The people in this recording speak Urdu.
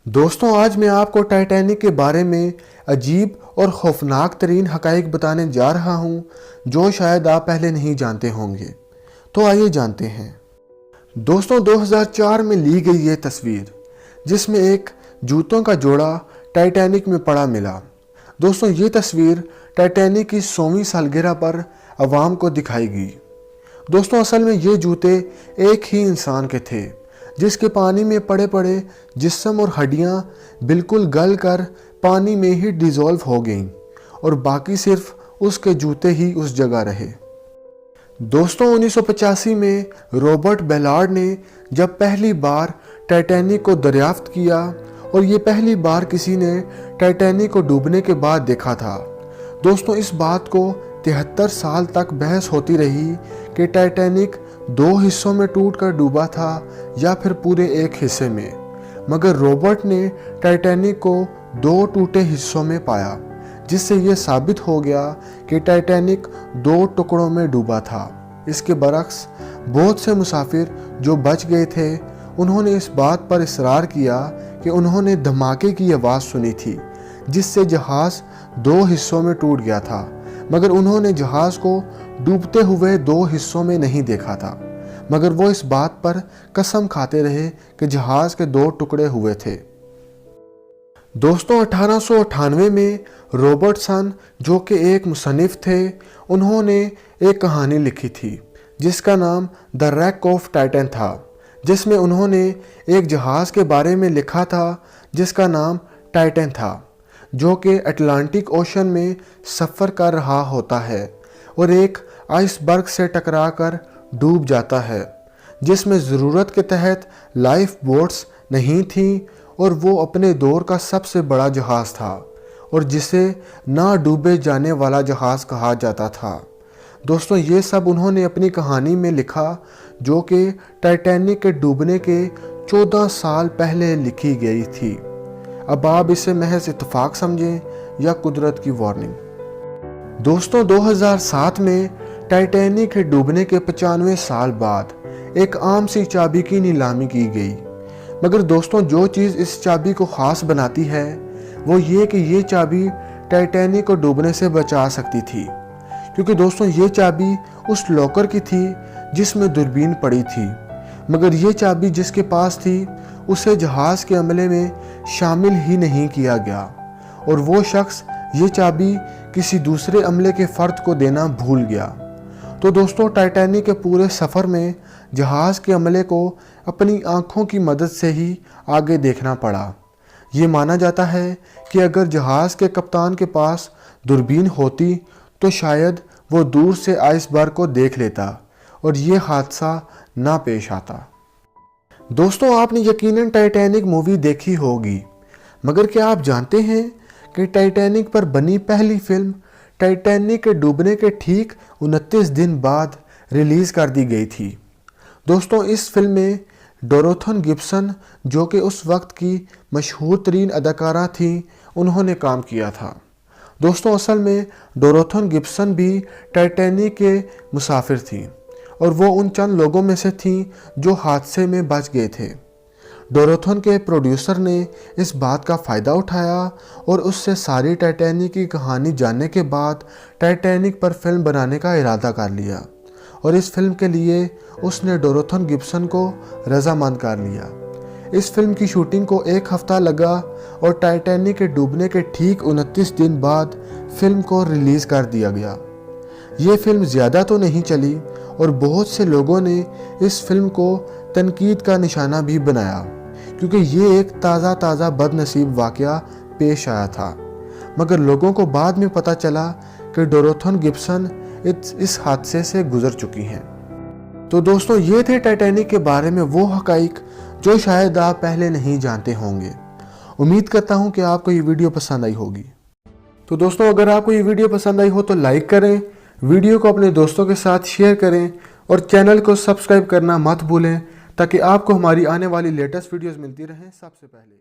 دوستوں آج میں آپ کو ٹائٹینک کے بارے میں عجیب اور خوفناک ترین حقائق بتانے جا رہا ہوں جو شاید آپ پہلے نہیں جانتے ہوں گے۔ تو آئیے جانتے ہیں۔ دوستوں 2004 میں لی گئی یہ تصویر جس میں ایک جوتوں کا جوڑا ٹائٹینک میں پڑا ملا۔ دوستوں یہ تصویر ٹائٹینک کی 100ویں سالگرہ پر عوام کو دکھائی گئی۔ دوستوں اصل میں یہ جوتے ایک ہی انسان کے تھے جس کے پانی میں پڑے پڑے جسم اور ہڈیاں بالکل گل کر پانی میں ہی ڈیزولو ہو گئیں اور باقی صرف اس کے جوتے ہی اس جگہ رہے۔ دوستوں 1985 میں رابرٹ بیلارڈ نے جب پہلی بار ٹائٹینک کو دریافت کیا اور یہ پہلی بار کسی نے ٹائٹینک کو ڈوبنے کے بعد دیکھا تھا۔ دوستوں اس بات کو 73 سال تک بحث ہوتی رہی کہ ٹائٹینک 2 حصوں میں ٹوٹ کر ڈوبا تھا یا پھر پورے ایک حصے میں، مگر رابرٹ نے ٹائٹینک کو 2 ٹوٹے حصوں میں پایا جس سے یہ ثابت ہو گیا کہ ٹائٹینک 2 ٹکڑوں میں ڈوبا تھا۔ اس کے برعکس بہت سے مسافر جو بچ گئے تھے انہوں نے اس بات پر اصرار کیا کہ انہوں نے دھماکے کی آواز سنی تھی جس سے جہاز 2 حصوں میں ٹوٹ گیا تھا، مگر انہوں نے جہاز کو ڈوبتے ہوئے 2 حصوں میں نہیں دیکھا تھا، مگر وہ اس بات پر قسم کھاتے رہے کہ جہاز کے 2 ٹکڑے ہوئے تھے۔ دوستوں 1898 میں روبرٹسن جو کہ ایک مصنف تھے انہوں نے ایک کہانی لکھی تھی جس کا نام دی ریک آف ٹائٹن تھا، جس میں انہوں نے ایک جہاز کے بارے میں لکھا تھا جس کا نام ٹائٹن تھا جو کہ اٹلانٹک اوشن میں سفر کر رہا ہوتا ہے اور ایک آئس برگ سے ٹکرا کر ڈوب جاتا ہے جس میں ضرورت کے تحت لائف بوٹس نہیں تھیں اور وہ اپنے دور کا سب سے بڑا جہاز تھا اور جسے نہ ڈوبے جانے والا جہاز کہا جاتا تھا۔ دوستوں یہ سب انہوں نے اپنی کہانی میں لکھا جو کہ ٹائٹینک کے ڈوبنے کے 14 سال پہلے لکھی گئی تھی۔ اب آپ اسے محض اتفاق سمجھیں یا قدرت کی وارننگ۔ دوستوں 2007 میں ٹائٹینک کے ڈوبنے کے 95 سال بعد ایک عام سی چابی کی نیلامی کی گئی، مگر دوستوں جو چیز اس چابی کو خاص بناتی ہے وہ یہ کہ یہ چابی ٹائٹینک کو ڈوبنے سے بچا سکتی تھی، کیونکہ دوستوں یہ چابی اس لاکر کی تھی جس میں دوربین پڑی تھی، مگر یہ چابی جس کے پاس تھی اسے جہاز کے عملے میں شامل ہی نہیں کیا گیا اور وہ شخص یہ چابی کسی دوسرے عملے کے فرد کو دینا بھول گیا۔ تو دوستوں ٹائٹینک کے پورے سفر میں جہاز کے عملے کو اپنی آنکھوں کی مدد سے ہی آگے دیکھنا پڑا۔ یہ مانا جاتا ہے کہ اگر جہاز کے کپتان کے پاس دوربین ہوتی تو شاید وہ دور سے آئس برگ کو دیکھ لیتا اور یہ حادثہ نہ پیش آتا۔ دوستوں آپ نے یقیناً ٹائٹینک مووی دیکھی ہوگی، مگر کیا آپ جانتے ہیں کہ ٹائٹینک پر بنی پہلی فلم ٹائٹینک کے ڈوبنے کے ٹھیک 29 دن بعد ریلیز کر دی گئی تھی۔ دوستوں اس فلم میں ڈوروتھن گبسن جو کہ اس وقت کی مشہور ترین اداکارہ تھیں انہوں نے کام کیا تھا۔ دوستوں اصل میں ڈوروتھن گبسن بھی ٹائٹینک کے مسافر تھیں اور وہ ان چند لوگوں میں سے تھیں جو حادثے میں بچ گئے تھے۔ ڈوروتھن کے پروڈیوسر نے اس بات کا فائدہ اٹھایا اور اس سے ساری ٹائٹینک کی کہانی جاننے کے بعد ٹائٹینک پر فلم بنانے کا ارادہ کر لیا اور اس فلم کے لیے اس نے ڈوروتھن گبسن کو رضامند کر لیا۔ اس فلم کی شوٹنگ کو 1 ہفتہ لگا اور ٹائٹینک کے ڈوبنے کے ٹھیک 29 دن بعد فلم کو ریلیز کر دیا گیا۔ یہ فلم زیادہ تو نہیں چلی اور بہت سے لوگوں نے اس فلم کو تنقید کا نشانہ بھی بنایا کیونکہ یہ ایک تازہ بد نصیب واقعہ پیش آیا تھا، مگر لوگوں کو بعد میں پتہ چلا کہ ڈوروتھن گبسن اس حادثے سے گزر چکی ہیں۔ تو دوستوں یہ تھے ٹائٹینک کے بارے میں وہ حقائق جو شاید آپ پہلے نہیں جانتے ہوں گے۔ امید کرتا ہوں کہ آپ کو یہ ویڈیو پسند آئی ہوگی۔ تو دوستوں اگر آپ کو یہ ویڈیو پسند آئی ہو تو لائک کریں، ویڈیو کو اپنے دوستوں کے ساتھ شیئر کریں اور چینل کو سبسکرائب کرنا مت بھولیں تاکہ آپ کو ہماری آنے والی لیٹسٹ ویڈیوز ملتی رہیں سب سے پہلے۔